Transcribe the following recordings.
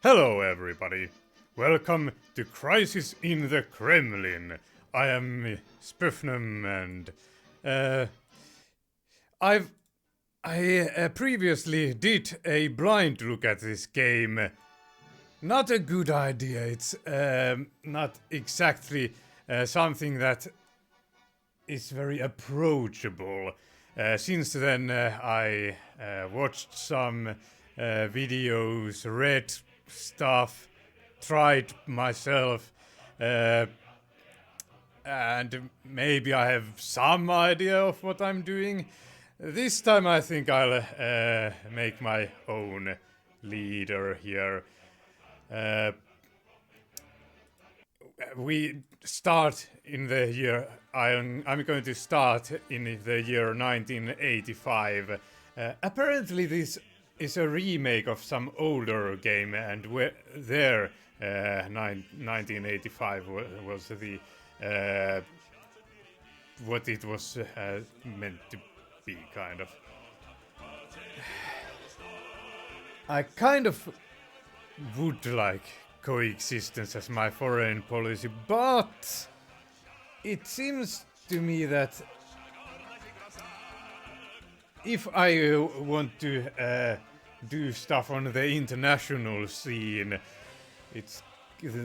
Hello, everybody. Welcome to Crisis in the Kremlin. I am Spufnum, and I previously did a blind look at this game. Not a good idea. It's not exactly something that is very approachable. Since then, I watched some videos, read stuff, tried myself, and maybe I have some idea of what I'm doing. This time I think I'll make my own leader here. We start in the year. I'm going to start in the year 1985. Apparently, this is a remake of some older game, and there 1985 was the what it was meant to be, kind of. I kind of would like coexistence as my foreign policy, but it seems to me that if I want to do stuff on the international scene, it's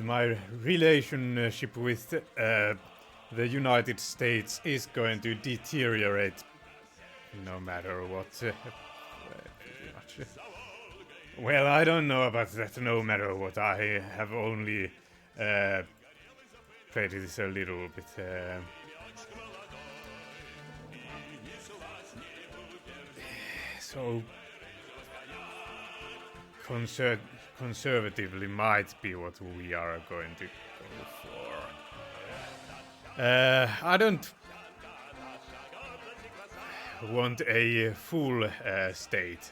my relationship with the United States is going to deteriorate no matter what. Pretty much. Well, I don't know about that no matter what. I have only played this a little bit. So conservatively might be what we are going to go for. I don't want a full state,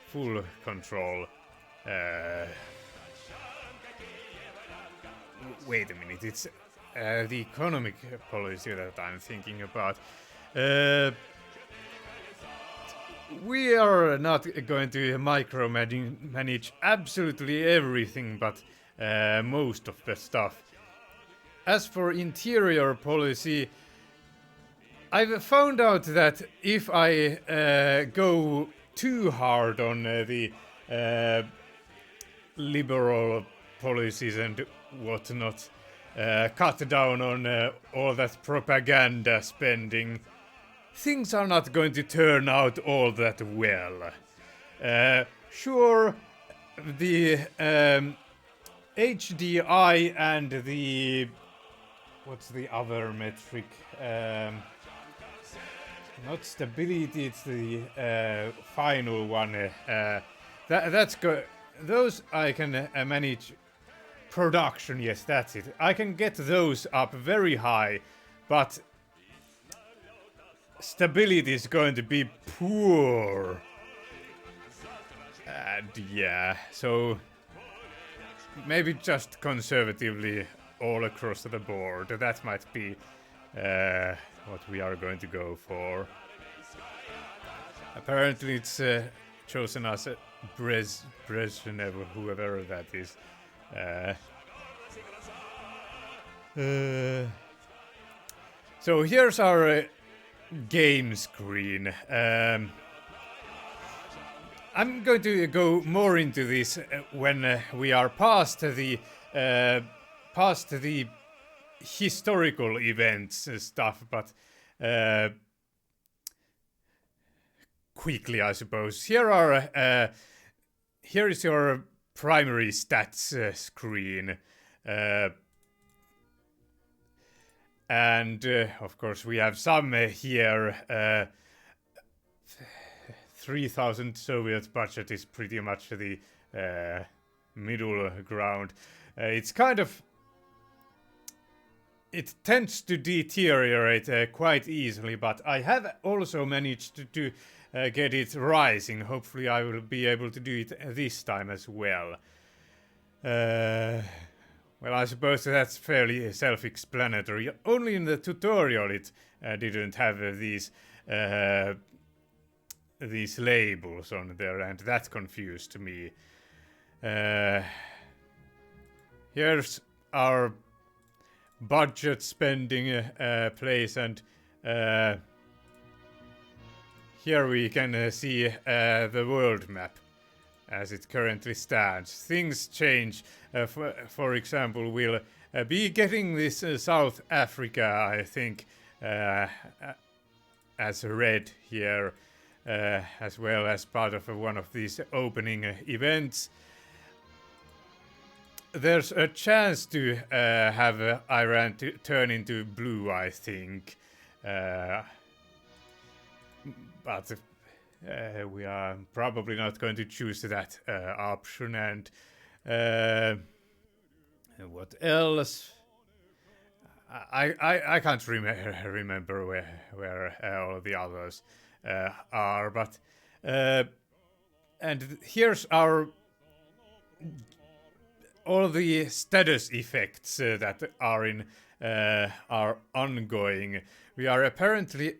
full control. Wait a minute, it's the economic policy that I'm thinking about. We are not going to micromanage absolutely everything, but most of the stuff. As for interior policy, I've found out that if I go too hard on the liberal policies and whatnot, cut down on all that propaganda spending, things are not going to turn out all that well. Sure, the HDI and the... what's the other metric? Not stability, it's the final one. Those I can manage. Production, yes, that's it. I can get those up very high, but stability is going to be poor. And yeah, so maybe just conservatively all across the board. That might be what we are going to go for. Apparently it's chosen as Brezhnev, whoever that is. So here's our game screen. I'm going to go more into this when we are past the historical events and stuff, but quickly, I suppose. Here is your primary stats screen. And of course we have some here. 3,000 Soviet budget is pretty much the middle ground. It's kind of... it tends to deteriorate quite easily, but I have also managed to get it rising. Hopefully I will be able to do it this time as well. Well, I suppose that's fairly self-explanatory. Only in the tutorial it didn't have these labels on there, and that confused me. Here's our budget spending place, and here we can see the world map as it currently stands. Things change. For example, we'll be getting this South Africa, I think, as red here, as well as part of one of these opening events. There's a chance to have Iran to turn into blue, I think. But we are probably not going to choose that option. And what else? I can't remember where all the others are. But and here's our all the status effects that are in are ongoing. We are apparently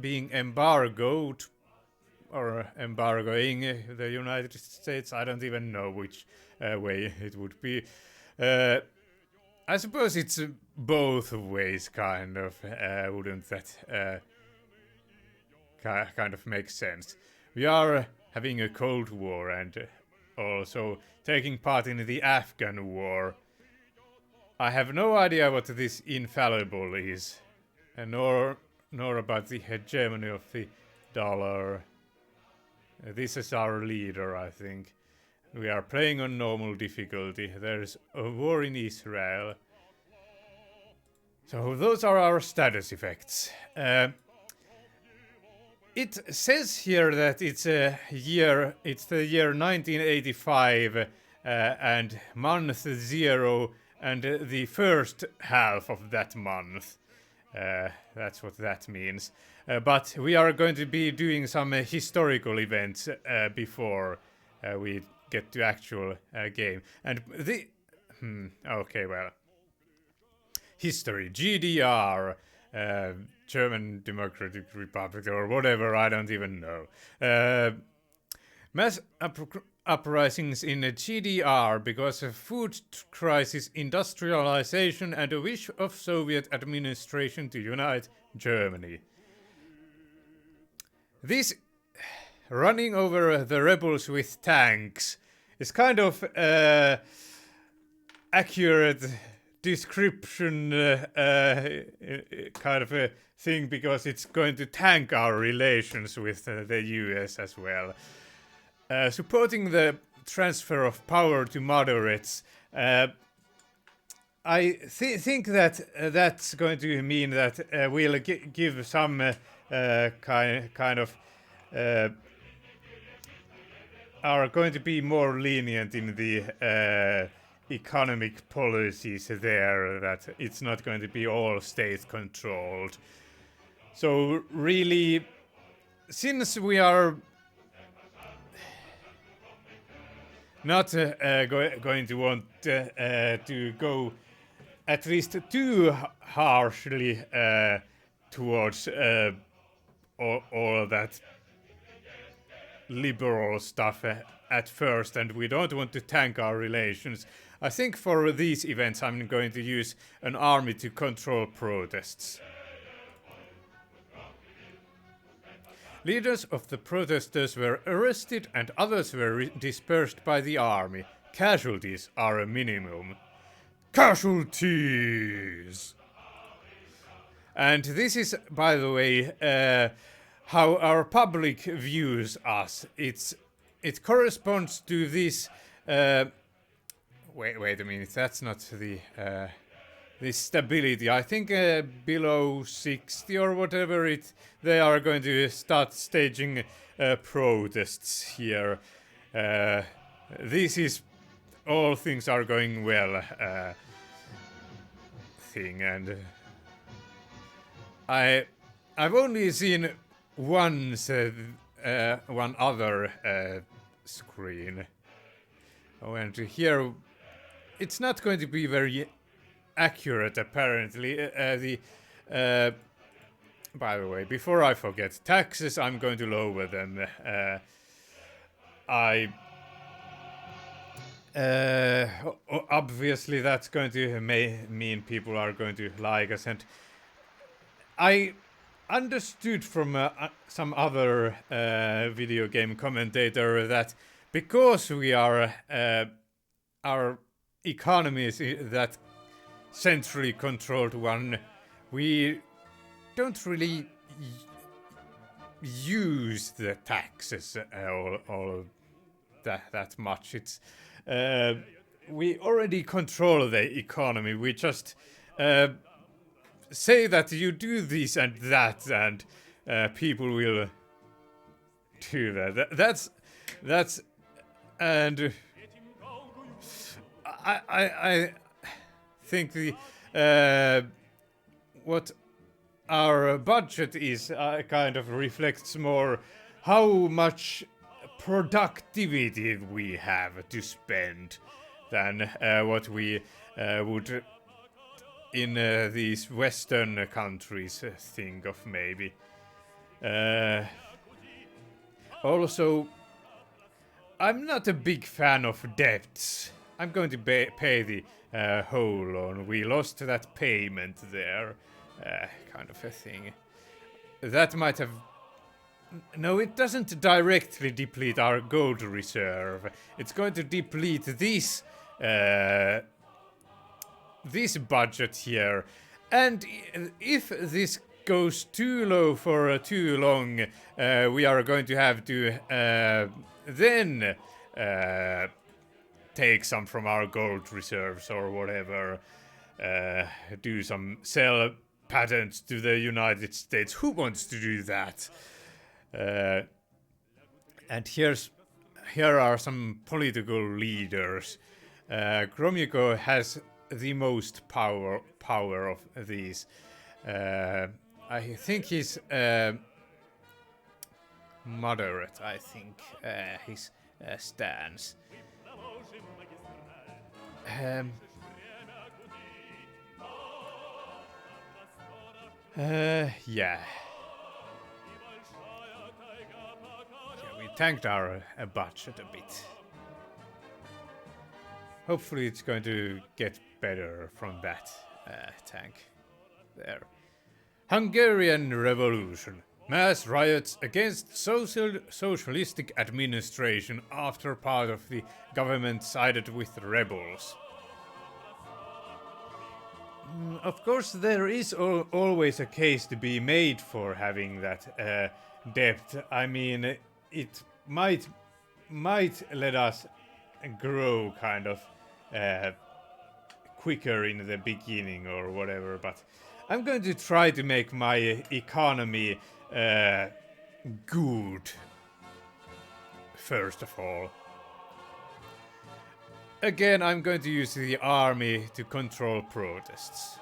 being embargoed or embargoing the United States. I don't even know which way it would be. I suppose it's both ways, kind of. Wouldn't that kind of make sense? We are having a Cold War and also taking part in the Afghan war. I have no idea what this infallible is, nor about the hegemony of the dollar. This is our leader, I think. We are playing on normal difficulty. There's a war in Israel. So those are our status effects. It says here that it's the year 1985 and month 0 and the first half of that month. That's what that means. But we are going to be doing some historical events before we get to actual game. And the okay, well, history, GDR. German Democratic Republic or whatever, I don't even know. Mass uprisings in GDR because of food crisis, industrialization, and a wish of Soviet administration to unite Germany. This running over the rebels with tanks is kind of accurate description kind of a thing, because it's going to tank our relations with the US as well. Supporting the transfer of power to moderates, I think that that's going to mean that we'll give some kind of are going to be more lenient in the economic policies there, that it's not going to be all state controlled. So really, since we are not going to want to go at least too harshly towards all that liberal stuff at first, and we don't want to tank our relations, I think for these events I'm going to use an army to control protests. Leaders of the protesters were arrested and others were dispersed by the army. Casualties are a minimum. Casualties! And this is, by the way, how our public views us. It corresponds to this. Wait a minute. That's not the this stability. I think below 60 or whatever they are going to start staging protests here. This is all things are going well thing, and I've only seen one other screen. Oh, and here it's not going to be very accurate, apparently. By the way, before I forget, taxes, I'm going to lower them. I obviously that's going to mean people are going to like us, and I understood from some other video game commentator that because we are our economy is that centrally controlled one, we don't really use the taxes all that much. It's we already control the economy. We just say that you do this and that, and people will do that. That's and I think the what our budget is kind of reflects more how much productivity we have to spend than what we would in these Western countries think of maybe. Also, I'm not a big fan of debts. I'm going to pay the whole loan. We lost that payment there, kind of a thing. That might have... No, it doesn't directly deplete our gold reserve. It's going to deplete this this budget here. And if this goes too low for too long, we are going to have to then take some from our gold reserves or whatever, do some sell patents to the United States. Who wants to do that? And here are some political leaders. Gromyko has the most power of these. I think he's moderate. I think his stance. Yeah. We tanked our budget a bit. Hopefully it's going to get better from that tank there. Hungarian Revolution. Mass riots against socialistic administration after part of the government sided with rebels. Of course, there is always a case to be made for having that debt. I mean, it might let us grow kind of quicker in the beginning or whatever, but I'm going to try to make my economy good first of all. Again, I'm going to use the army to control protests.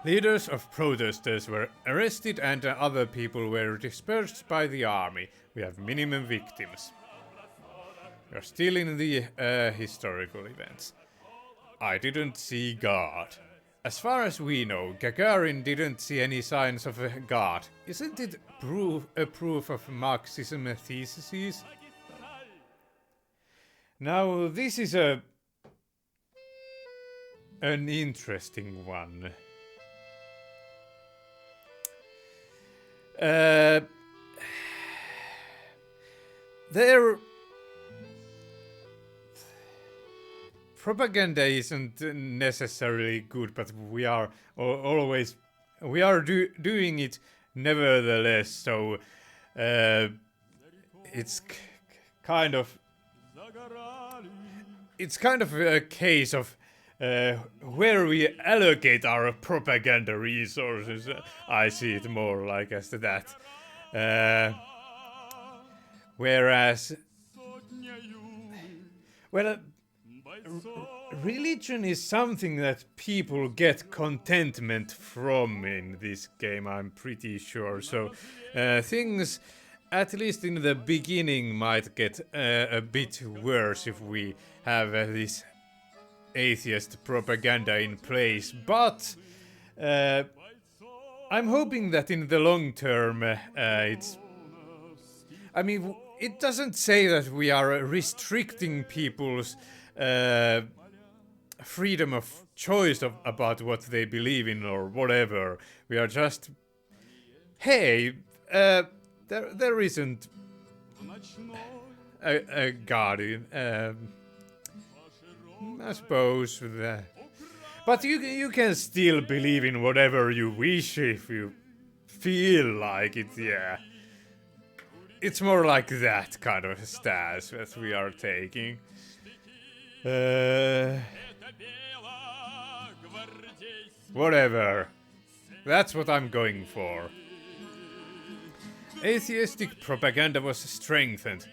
Leaders of protesters were arrested and other people were dispersed by the army. We have minimum victims. We are still in the historical events. I didn't see God. As far as we know, Gagarin didn't see any signs of a God. Isn't it a proof of Marxism theses? Now, this is an interesting one. Their propaganda isn't necessarily good, but we are always doing it nevertheless. So it's kind of a case of where we allocate our propaganda resources. I see it more like as that. Whereas, well, religion is something that people get contentment from in this game, I'm pretty sure. So things, at least in the beginning, might get a bit worse if we have this atheist propaganda in place. But I'm hoping that in the long term, it's... I mean, it doesn't say that we are restricting people's freedom of choice about what they believe in or whatever. We are just, hey, there isn't a guardian. I suppose that. But you can still believe in whatever you wish if you feel like it, yeah. It's more like that kind of stance that we are taking. Whatever. That's what I'm going for. Atheistic propaganda was strengthened.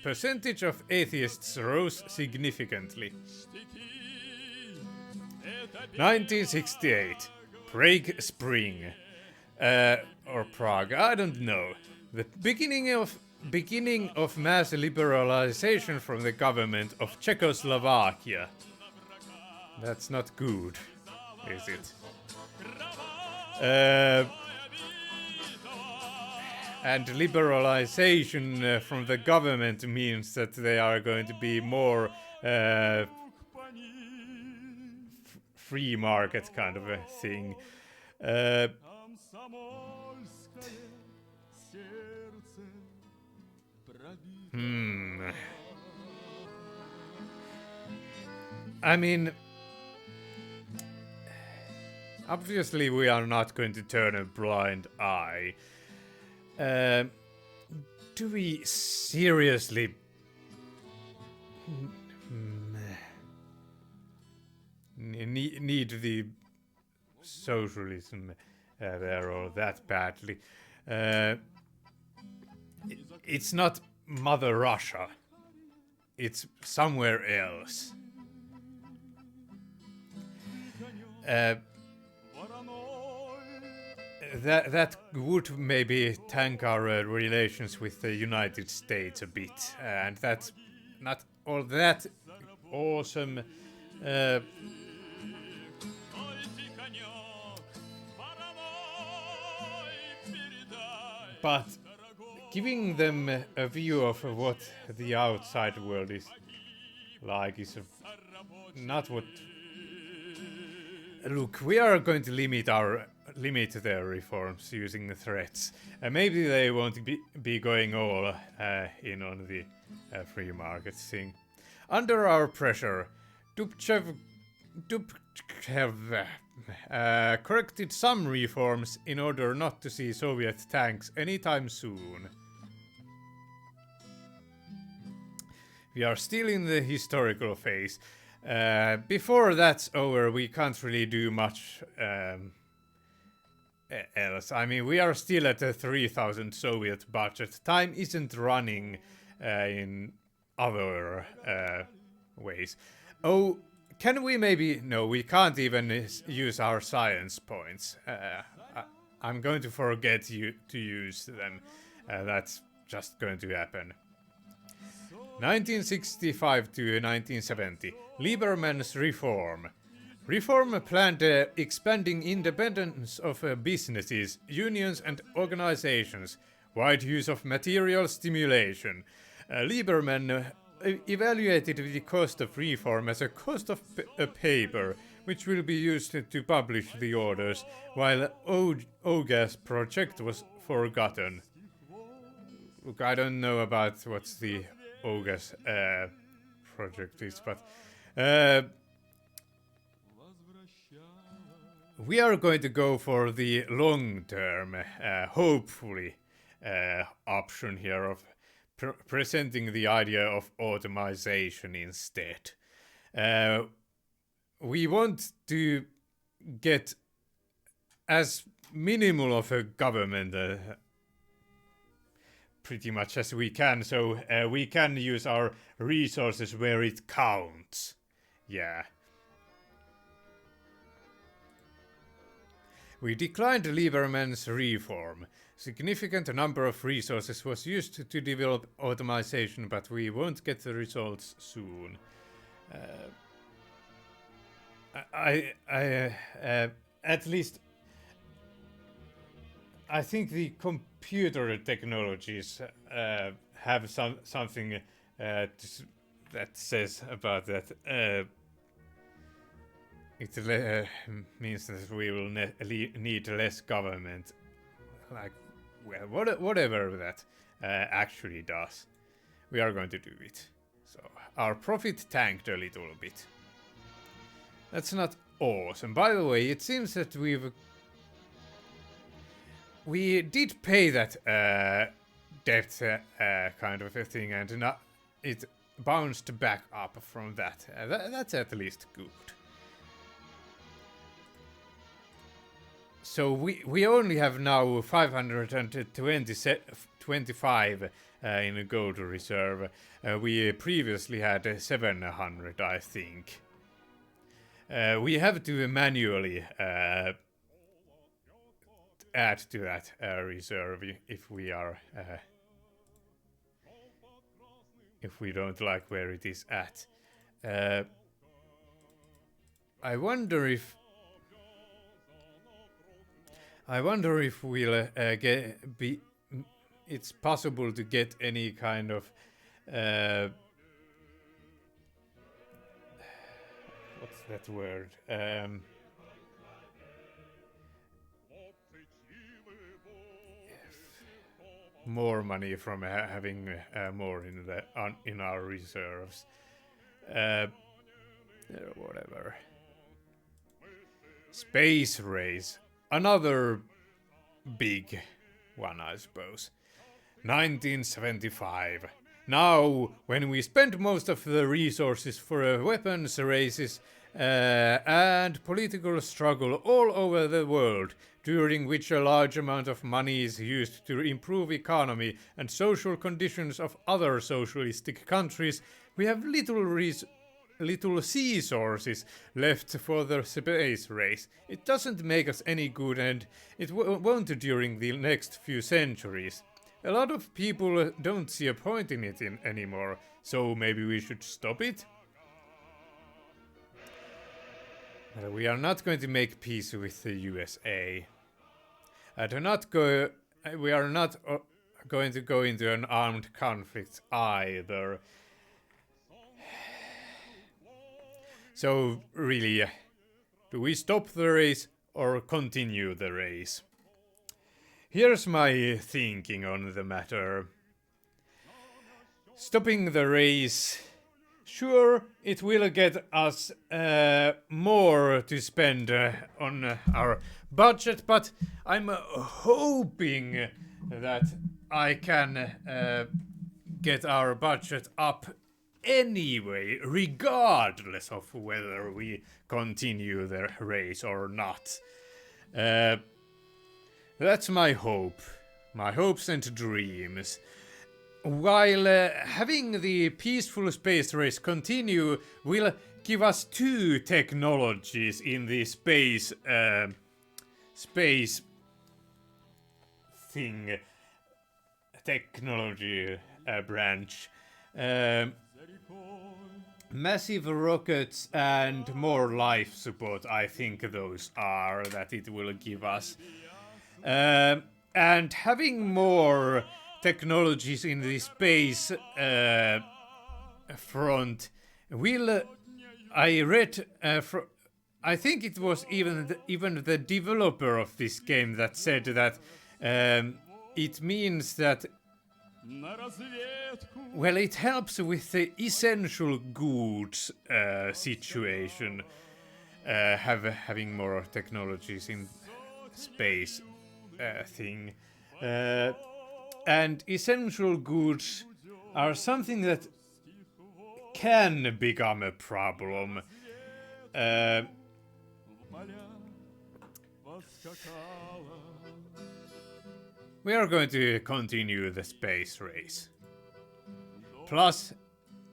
Percentage of atheists rose significantly. 1968. Prague Spring. Or Prague, I don't know. The beginning of mass liberalization from the government of Czechoslovakia. That's not good, is it? And liberalization from the government means that they are going to be more free market kind of a thing. I mean, obviously we are not going to turn a blind eye. Do we seriously need the socialism there all that badly? It's not Mother Russia. It's somewhere else. That would maybe tank our relations with the United States a bit, and that's not all that awesome. But giving them a view of what the outside world is like is not what. Look, we are going to limit their reforms using the threats. Maybe they won't be going all in on the free market thing. Under our pressure, Dubčev corrected some reforms in order not to see Soviet tanks anytime soon. We are still in the historical phase. Before that's over, we can't really do much else. I mean, we are still at a 3,000 Soviet budget. Time isn't running in other ways. Oh, can we maybe... No, we can't even use our science points. I'm going to forget to use them. That's just going to happen. 1965 to 1970. Lieberman's reform. Reform planned expanding independence of businesses, unions and organizations, wide use of material stimulation. Lieberman evaluated the cost of reform as a cost of a paper, which will be used to publish the orders, while OGA's project was forgotten. Look, I don't know about what's the OGA's project is, but we are going to go for the long-term, hopefully, option here of presenting the idea of automation instead. We want to get as minimal of a government pretty much as we can, so we can use our resources where it counts. Yeah. We declined Lieberman's reform. Significant number of resources was used to develop automation, but we won't get the results soon. At least I think the computer technologies have something that says about that. It means that we will need less government. Like, well, whatever that actually does, we are going to do it. So our profit tanked a little bit. That's not awesome. By the way, it seems that we did pay that debt kind of a thing, and it bounced back up from that. That's at least good. So we only have now 525 in a gold reserve. We previously had 700, I think. We have to manually add to that reserve if we are if we don't like where it is at. I wonder if we'll it's possible to get any kind of what's that word? More money from having more in our reserves. Whatever. Space race. Another big one, I suppose. 1975. Now, when we spend most of the resources for weapons races and political struggle all over the world, during which a large amount of money is used to improve economy and social conditions of other socialistic countries, we have little sea sources left for the space race. It doesn't make us any good, and it won't during the next few centuries. A lot of people don't see a point in it anymore, so maybe we should stop it? We are not going to make peace with the USA. We are not going to go into an armed conflict either. So, really, do we stop the race or continue the race? Here's my thinking on the matter. Stopping the race, sure, it will get us more to spend on our budget, but I'm hoping that I can get our budget up anyway, regardless of whether we continue the race or not. That's my hope. My hopes and dreams. While having the peaceful space race continue will give us two technologies in the space thing technology branch. Massive rockets and more life support, I think those are that it will give us. And having more technologies in the space front will, I read, I think it was even the developer of this game that said that it means that, well, it helps with the essential goods situation, having more technologies in space thing. And essential goods are something that can become a problem. We are going to continue the space race. Plus,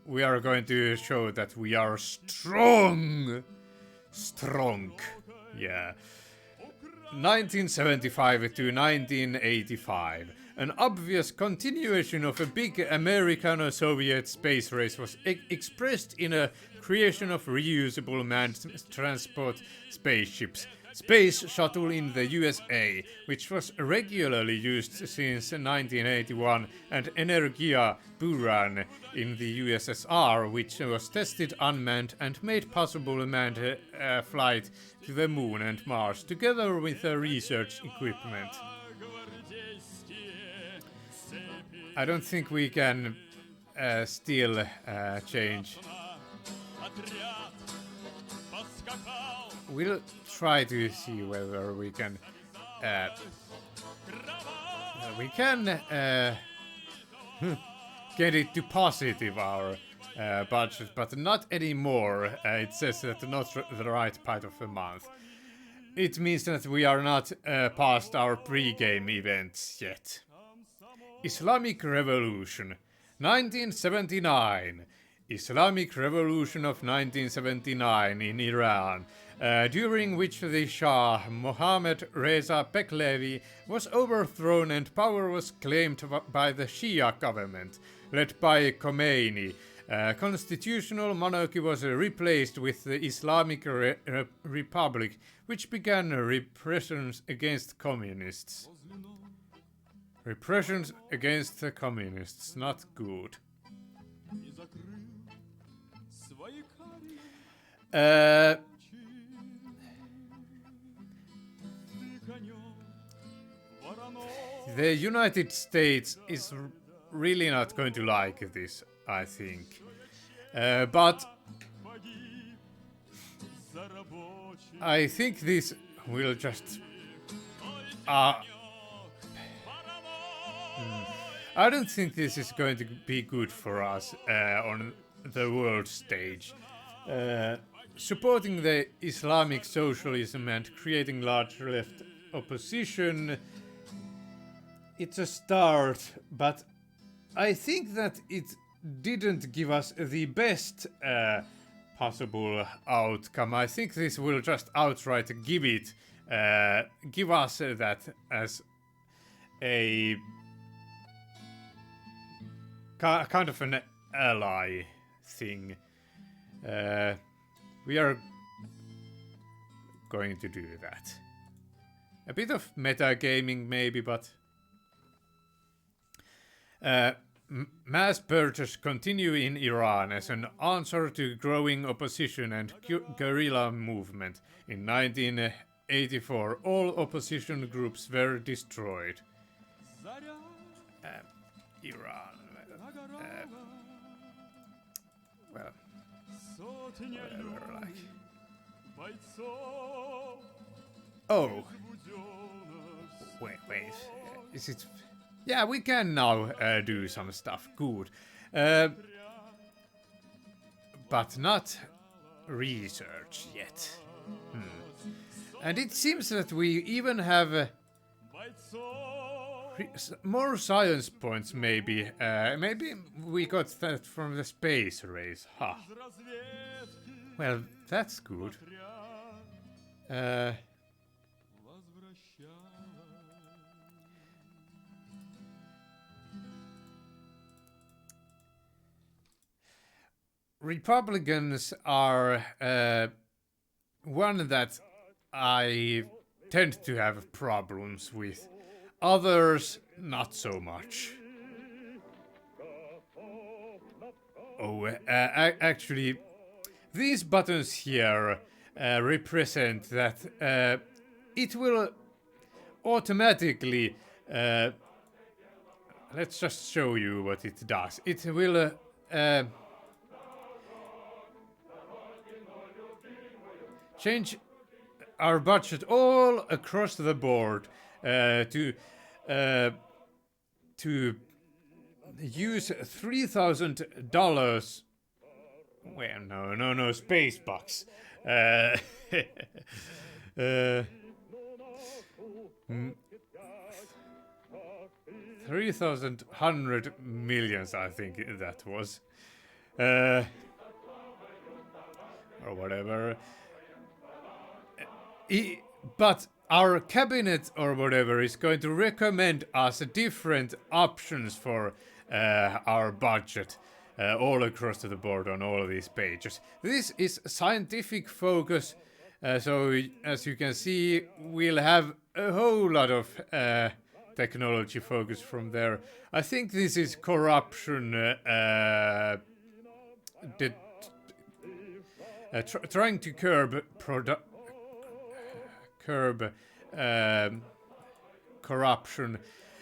we are going to show that we are strong. Strong. Yeah. 1975 to 1985. An obvious continuation of a big American-Soviet space race was expressed in a creation of reusable manned transport spaceships, space shuttle in the USA, which was regularly used since 1981, and Energia Buran in the USSR, which was tested unmanned and made possible a manned flight to the Moon and Mars, together with research equipment. I don't think we can still change. We'll try to see whether we can get it to positive our budget, but not anymore. It says that not the right part of the month. It means that we are not past our pre-game events yet. Islamic Revolution 1979. Islamic Revolution of 1979 in Iran, during which the Shah Mohammad Reza Pahlavi was overthrown and power was claimed by the Shia government, led by Khomeini. Constitutional monarchy was replaced with the Islamic Republic, which began repressions against communists. Repressions against the communists, not good. The United States is really not going to like this, I think. But I think this will just... I don't think this is going to be good for us on the world stage. Supporting the Islamic socialism and creating large left opposition, it's a start, but I think that it didn't give us the best possible outcome. I think this will just outright give us that as a kind of an ally thing. We are going to do that. A bit of metagaming maybe, but mass purges continue in Iran as an answer to growing opposition and guerrilla movement. In 1984, all opposition groups were destroyed. Iran. Well, whatever, like. Oh. Wait. Is it... Yeah, we can now do some stuff. Good. But not research yet. And it seems that we even have more science points, maybe. Maybe we got that from the space race. Ha. Well, that's good. Republicans are one that I tend to have problems with. Others, not so much. Oh, actually, these buttons here represent that it will automatically... let's just show you what it does. It will... change our budget all across the board to use $3,000. Well, no, space bucks. 3,100 millions, I think that was, or whatever. But our cabinet or whatever is going to recommend us different options for our budget all across the board on all of these pages. This is scientific focus So as you can see, we'll have a whole lot of technology focus from there. I think this is corruption, trying to curb corruption.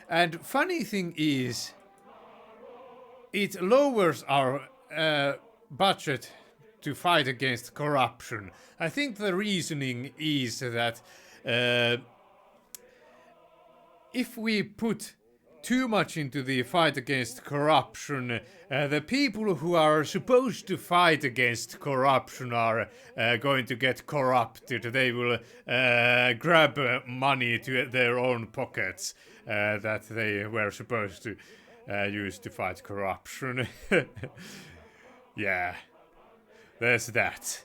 And funny thing is, it lowers our budget to fight against corruption. I think the reasoning is that if we put too much into the fight against corruption, the people who are supposed to fight against corruption are going to get corrupted. They will grab money to their own pockets that they were supposed to use to fight corruption. Yeah, there's that.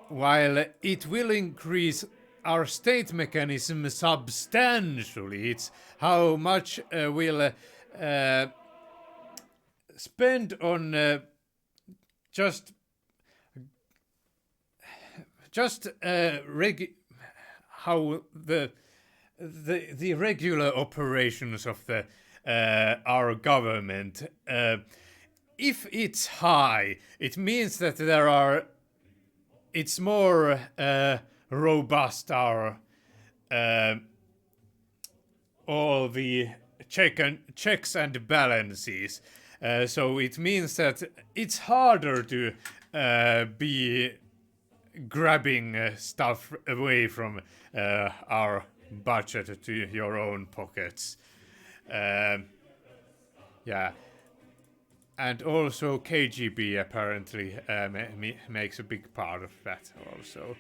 While it will increase our state mechanism substantially, it's how much we'll spend on just how the regular operations of the our government. If it's high, it means that it's more robust. Our all the checks and balances. So it means that it's harder to be grabbing stuff away from our budget to your own pockets. Yeah. And also KGB apparently makes a big part of that also.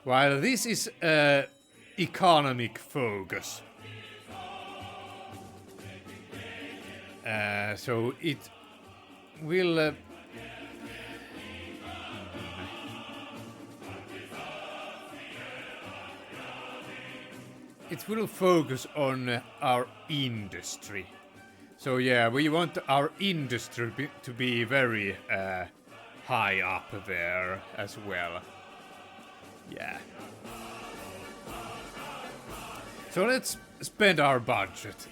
While this is economic focus. So it will focus on our industry. So yeah, we want our industry to be very high up there as well. Yeah. So let's spend our budget.